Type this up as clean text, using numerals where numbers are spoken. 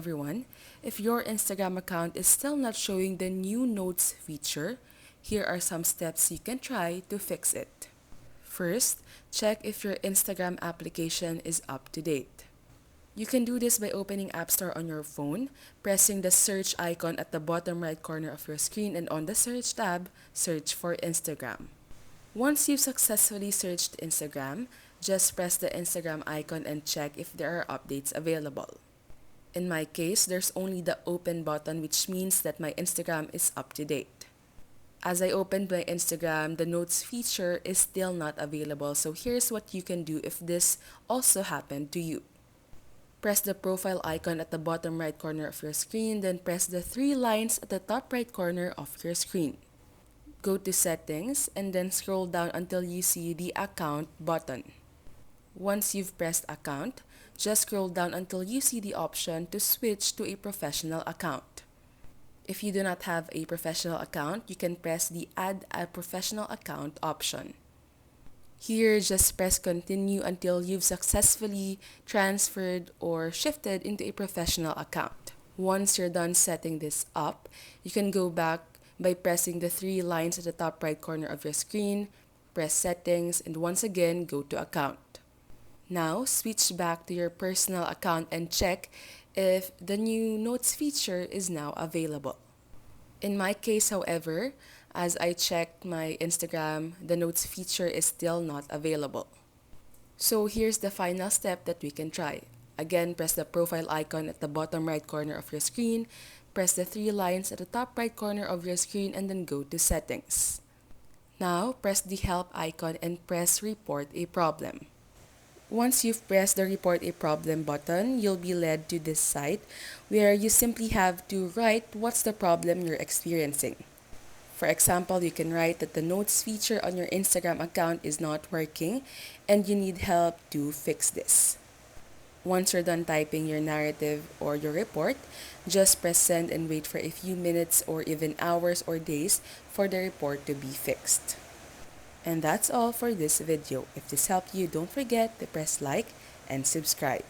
everyone. If your Instagram account is still not showing the new notes feature, here are some steps you can try to fix it. First, check if your Instagram application is up to date. You can do this by opening App Store on your phone, pressing the search icon at the bottom right corner of your screen, and on the search tab, search for Instagram. Once you've successfully searched Instagram, just press the Instagram icon and check if there are updates available. In my case, there's only the open button, which means that my Instagram is up to date. As I opened my Instagram, the notes feature is still not available, so here's what you can do if this also happened to you. Press the profile icon at the bottom right corner of your screen, then press the three lines at the top right corner of your screen. Go to Settings and then scroll down until you see the Account button. Once you've pressed Account, just scroll down until you see the option to switch to a professional account. If you do not have a professional account, you can press the Add a Professional Account option. Here, just press Continue until you've successfully transferred or shifted into a professional account. Once you're done setting this up, you can go back by pressing the three lines at the top right corner of your screen, press Settings, and once again, go to Account. Now, switch back to your personal account and check if the new notes feature is now available. In my case, however, as I checked my Instagram, the notes feature is still not available. So here's the final step that we can try. Again, press the profile icon at the bottom right corner of your screen, press the three lines at the top right corner of your screen, and then go to Settings. Now, press the Help icon and press Report a Problem. Once you've pressed the Report a Problem button, you'll be led to this site where you simply have to write what's the problem you're experiencing. For example, you can write that the notes feature on your Instagram account is not working and you need help to fix this. Once you're done typing your narrative or your report, just press send and wait for a few minutes or even hours or days for the report to be fixed. And that's all for this video. If this helped you, don't forget to press like and subscribe.